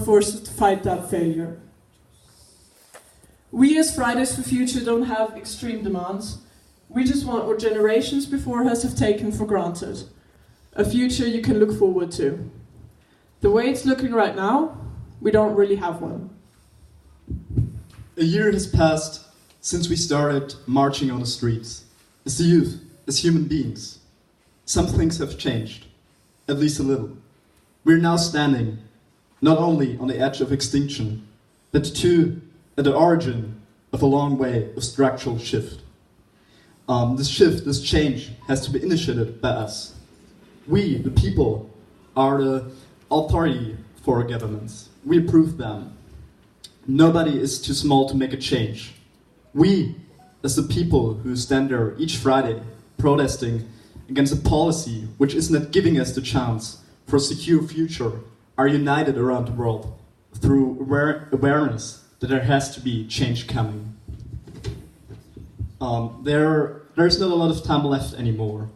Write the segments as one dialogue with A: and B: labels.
A: forced to fight that failure. We as Fridays for Future don't have extreme demands. We just want what generations before us have taken for granted. A future you can look forward to. The way it's looking right now, we don't really have one.
B: A year has passed since we started marching on the streets. As the youth, as human beings. Some things have changed, at least a little. We're now standing, not only on the edge of extinction, but too at the origin of a long way of structural shift. This change, has to be initiated by us. We, the people, are the authority for our governments. We approve them. Nobody is too small to make a change. We, as the people who stand there each Friday protesting against a policy which is not giving us the chance for a secure future, are united around the world through awareness that there has to be change coming. There's not a lot of time left anymore,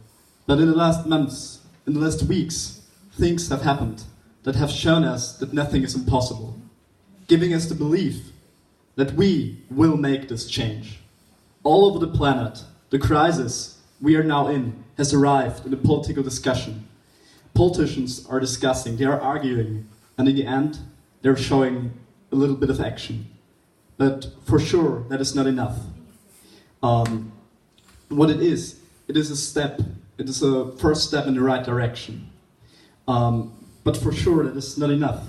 B: but in the last months, in the last weeks, things have happened that have shown us that nothing is impossible, giving us the belief that we will make this change. All over the planet, the crisis we are now in has arrived in the political discussion. Politicians are discussing, they are arguing, and in the end, they're showing a little bit of action. But for sure, that is not enough. What it is a step, it is a first step in the right direction. But for sure, that is not enough.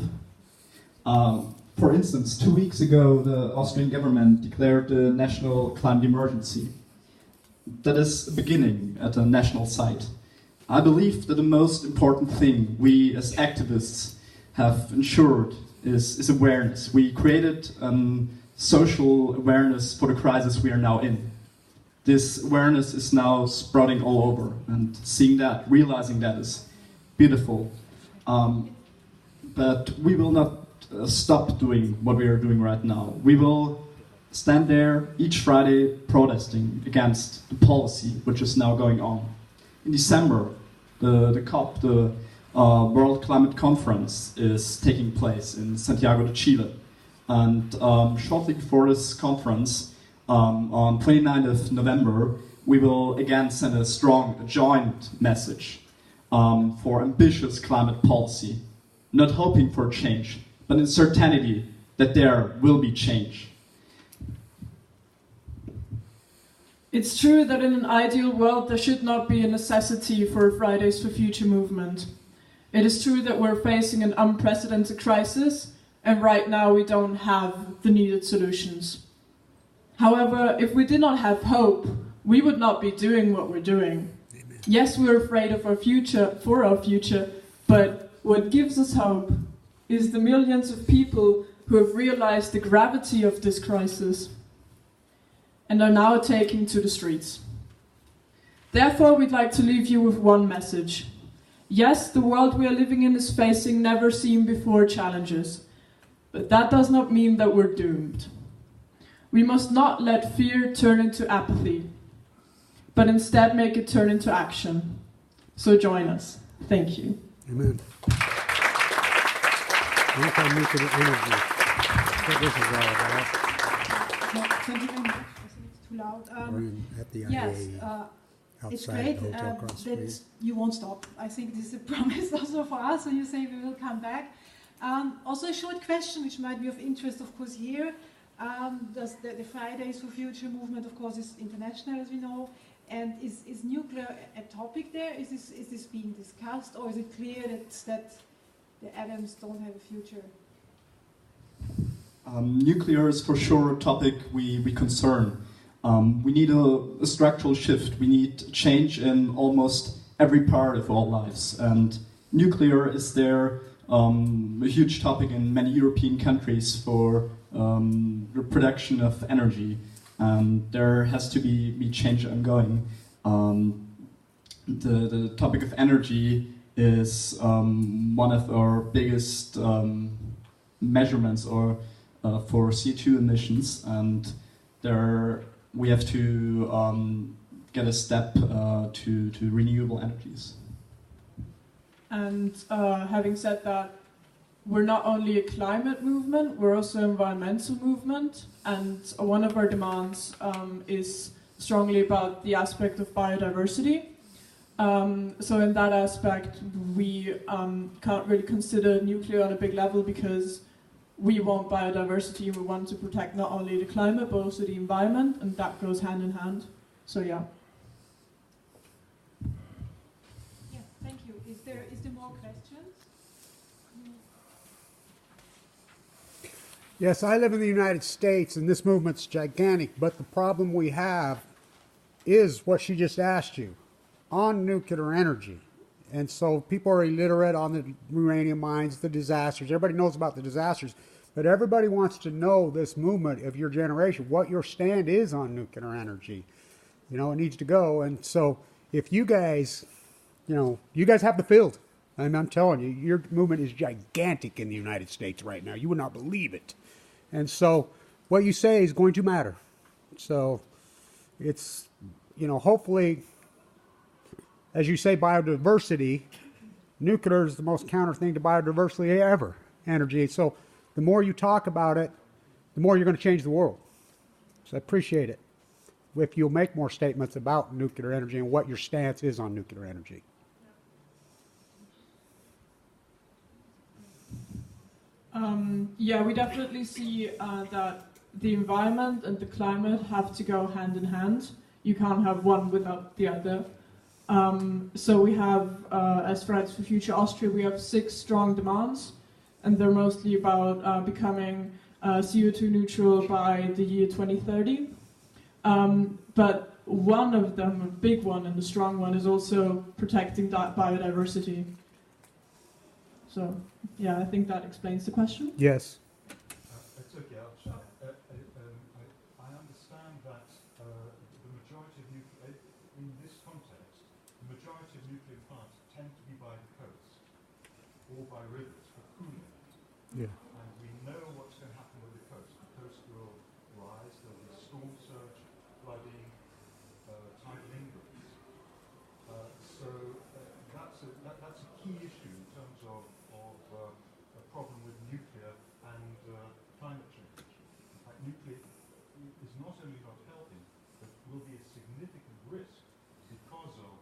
B: For instance, 2 weeks ago, the Austrian government declared the national climate emergency. That is a beginning at a national site. I believe that the most important thing we as activists have ensured is awareness. We created social awareness for the crisis we are now in. This awareness is now sprouting all over, and seeing that, realizing that is beautiful. But we will not stop doing what we are doing right now. We will stand there each Friday protesting against the policy which is now going on. In December, the COP, the World Climate Conference, is taking place in Santiago de Chile. And shortly before this conference, on 29th of November, we will again send a strong joint message for ambitious climate policy, not hoping for change, but in certainty that there will be change.
A: It's true that in an ideal world there should not be a necessity for a Fridays for Future movement. It is true that we're facing an unprecedented crisis, and right now we don't have the needed solutions. However, if we did not have hope, we would not be doing what we're doing. Amen. Yes, we're afraid of our future, but what gives us hope is the millions of people who have realized the gravity of this crisis and are now taking to the streets. Therefore, we'd like to leave you with one message. Yes, the world we are living in is facing never seen before challenges, but that does not mean that we're doomed. We must not let fear turn into apathy, but instead make it turn into action. So join us. Thank you.
C: Amen. Nuclear energy. That's what this is all about.
D: Thank you very much. I think it's too loud.
C: At the
D: yes,
C: IAEA,
D: it's great that you won't stop. I think this is a promise also for us, so you say we will come back. Also a short question which might be of interest, of course, here. The Fridays for Future movement, of course, is international, as we know. And is nuclear a topic there? Is this being discussed, or is it clear that the atoms don't have a future?
B: Nuclear is for sure a topic we concern. We need a structural shift. We need change in almost every part of our lives. And nuclear is there a huge topic in many European countries for the production of energy. And there has to be change ongoing. The topic of energy is one of our biggest measurements or for CO2 emissions, and there we have to get a step to renewable energies.
A: And having said that, we're not only a climate movement, we're also an environmental movement, and one of our demands is strongly about the aspect of biodiversity. So in that aspect, we can't really consider nuclear on a big level because we want biodiversity and we want to protect not only the climate but also the environment, and that goes hand in hand. So yeah.
D: Yeah, thank you. Is there more questions?
C: Yes, I live in the United States, and this movement's gigantic, but the problem we have is what she just asked you, on nuclear energy. And so people are illiterate on the uranium mines, the disasters. Everybody knows about the disasters, but everybody wants to know, this movement of your generation, what your stand is on nuclear energy. You know, it needs to go. And so if you guys, you guys have the field. I'm telling you, your movement is gigantic in the United States right now. You would not believe it. And so what you say is going to matter. So it's, hopefully, as you say, biodiversity, nuclear is the most counter thing to biodiversity ever, energy. So the more you talk about it, the more you're going to change the world. So I appreciate it if you'll make more statements about nuclear energy and what your stance is on nuclear energy.
A: Yeah, we definitely see that the environment and the climate have to go hand in hand. You can't have one without the other. So we have, as Fridays for Future Austria, we have 6 strong demands, and they're mostly about becoming CO2 neutral by the year 2030. But one of them, a big one and a strong one, is also protecting that biodiversity. So, yeah, I think that explains the question.
C: Yes.
E: It's okay, I'll try. I understand that the majority of nuclear, in this context, the majority of nuclear plants tend to be by the coast or by rivers for cooling.
C: Yeah.
E: And we know what's going to happen with the coast. The coast will rise, there'll be storm surge, flooding, tidal ingress. So that's a key issue in terms of a problem with nuclear and climate change. In fact, nuclear is not only not helping, but will be a significant risk because of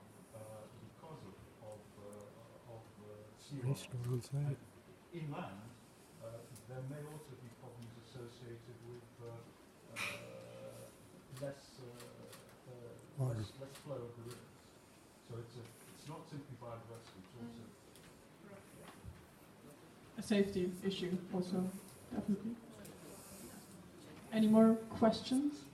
E: sea rise. Inland, there may also be problems associated with less flow of the rivers. So it's not simply biodiversity, it's also
A: A safety issue also, definitely. Any more questions?